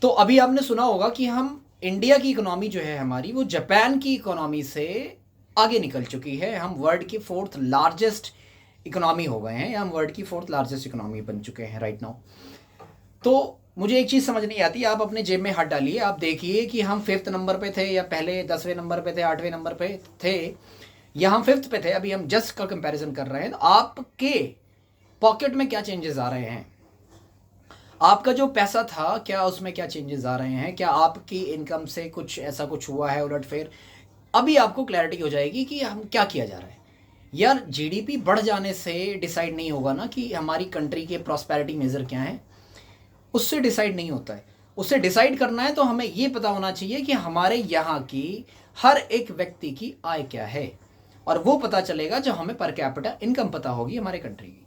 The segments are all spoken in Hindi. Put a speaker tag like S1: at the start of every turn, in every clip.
S1: तो अभी आपने सुना होगा कि हम इंडिया की इकोनॉमी जो है हमारी, वो जापान की इकोनॉमी से आगे निकल चुकी है। हम वर्ल्ड की 4th लार्जेस्ट इकोनॉमी हो गए हैं, हम वर्ल्ड की 4th लार्जेस्ट इकोनॉमी बन चुके हैं राइट नाउ। तो मुझे एक चीज़ समझ नहीं आती, आप अपने जेब में हाथ डालिए, आप देखिए कि हम 5th नंबर पे थे या पहले 10वें नंबर पे थे, 8वें नंबर पे थे, या हम 5th पे थे। अभी हम जस्ट का कंपैरिजन कर रहे हैं। तो आपके पॉकेट में क्या चेंजेस आ रहे हैं? आपका जो पैसा था क्या उसमें क्या चेंजेस आ रहे हैं? क्या आपकी इनकम से कुछ ऐसा कुछ हुआ है उलटफेर? अभी आपको क्लैरिटी हो जाएगी कि हम क्या किया जा रहा है। यार जीडीपी बढ़ जाने से डिसाइड नहीं होगा ना कि हमारी कंट्री के प्रॉस्पेरिटी मेजर क्या है, उससे डिसाइड नहीं होता है। उससे डिसाइड करना है तो हमें ये पता होना चाहिए कि हमारे यहाँ की हर एक व्यक्ति की आय क्या है, और वो पता चलेगा जब हमें पर कैपिटा इनकम पता होगी हमारे कंट्री की।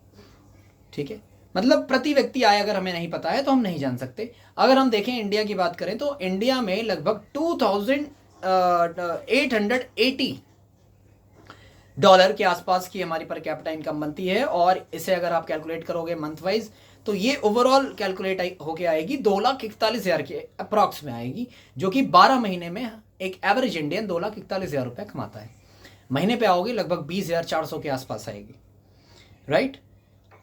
S1: ठीक है, मतलब प्रति व्यक्ति आय अगर हमें नहीं पता है तो हम नहीं जान सकते। अगर हम देखें इंडिया की बात करें तो इंडिया में लगभग $2880 के आसपास की हमारी पर कैपिटा इनकम बनती है, और इसे अगर आप कैलकुलेट करोगे मंथ वाइज तो ये ओवरऑल कैलकुलेट होके आएगी 2,41,000 के अप्रॉक्स में आएगी, जो कि 12 महीने में एक एवरेज इंडियन 2,41,000 रुपये कमाता है। महीने पे आओगे लगभग 20,400 के आसपास आएगी, राइट।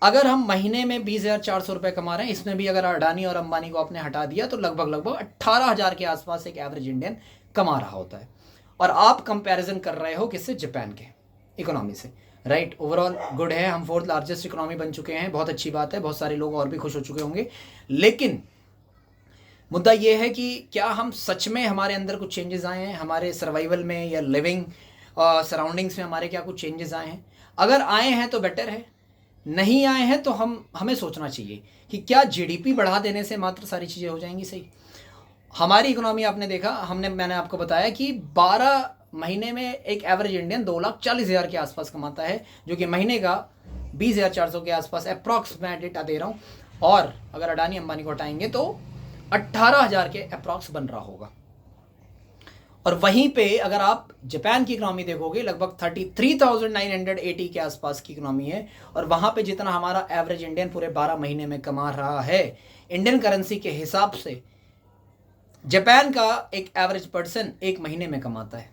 S1: अगर हम महीने में 20,400 रुपये कमा रहे हैं, इसमें भी अगर अडानी और अंबानी को आपने हटा दिया तो लगभग 18,000 के आसपास एक एवरेज इंडियन कमा रहा होता है। और आप कंपैरिजन कर रहे हो किससे? जापान के इकोनॉमी से, राइट। ओवरऑल गुड है, हम 4th लार्जेस्ट इकोनॉमी बन चुके हैं, बहुत अच्छी बात है, बहुत सारे लोग और भी खुश हो चुके होंगे। लेकिन मुद्दा ये है कि क्या हम सच में, हमारे अंदर कुछ चेंजेस आए हैं हमारे सर्वाइवल में या लिविंग सराउंडिंग्स में, हमारे क्या कुछ चेंजेस आए हैं? अगर आए हैं तो बेटर है, नहीं आए हैं तो हमें सोचना चाहिए कि क्या जीडीपी बढ़ा देने से मात्र सारी चीज़ें हो जाएंगी सही। हमारी इकोनॉमी आपने देखा, मैंने आपको बताया कि 12 महीने में एक एवरेज इंडियन 2,40,000 के आसपास कमाता है, जो कि महीने का 20,400 के आसपास अप्रॉक्स मैं डेटा दे रहा हूँ। और अगर अडानी अंबानी को हटाएंगे तो 18,000 के अप्रॉक्स बन रहा होगा। और वहीं पे अगर आप जापान की इकोनॉमी देखोगे लगभग 33,980 के आसपास की इकोनॉमी है, और वहाँ पे जितना हमारा एवरेज इंडियन पूरे 12 महीने में कमा रहा है इंडियन करेंसी के हिसाब से, जापान का एक एवरेज पर्सन एक महीने में कमाता है।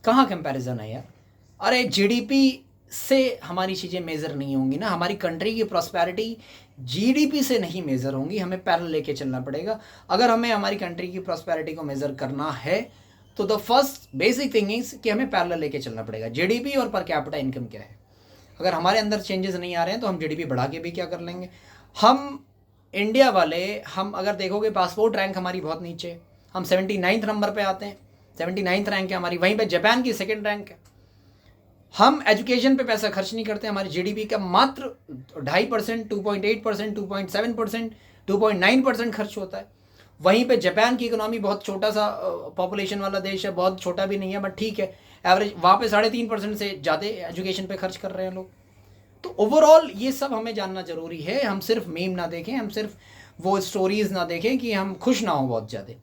S1: कहाँ कंपैरिजन है यार? अरे जीडीपी से हमारी चीज़ें मेज़र नहीं होंगी ना, हमारी कंट्री की प्रॉस्पेरिटी जीडीपी से नहीं मेज़र होंगी, हमें पैरेलल लेके चलना पड़ेगा। अगर हमें हमारी कंट्री की प्रॉस्पेरिटी को मेज़र करना है तो the first basic thing is कि हमें पैरेलल लेके चलना पड़ेगा। जीडीपी और पर कैपिटा इनकम क्या है? अगर हमारे अंदर चेंजेस नहीं आ रहे हैं तो हम जीडीपी बढ़ा के भी क्या कर लेंगे? हम इंडिया वाले, हम अगर देखोगे पासपोर्ट रैंक हमारी बहुत नीचे है, हम 79th नंबर पे आते हैं, 79th रैंक है हमारी, वहीं पे जापान की 2nd रैंक है। हम एजुकेशन पे पैसा खर्च नहीं करते, हमारी जीडीपी का मात्र 2.5%, 2.8%, 2.7%, 2.9% खर्च होता है। वहीं पे जापान की इकोनॉमी बहुत छोटा सा पॉपुलेशन वाला देश है, बहुत छोटा भी नहीं है बट ठीक है, एवरेज वहाँ पे 3.5% से ज़्यादा एजुकेशन पे खर्च कर रहे हैं लोग। तो ओवरऑल ये सब हमें जानना ज़रूरी है। हम सिर्फ मीम ना देखें, हम सिर्फ वो स्टोरीज़ ना देखें कि हम खुश ना हों बहुत ज़्यादा।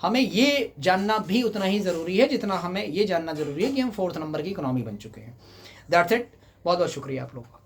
S1: हमें ये जानना भी उतना ही ज़रूरी है जितना हमें ये जानना ज़रूरी है कि हम 4th नंबर की इकोनॉमी बन चुके हैं। That's it. बहुत बहुत शुक्रिया आप लोगों का।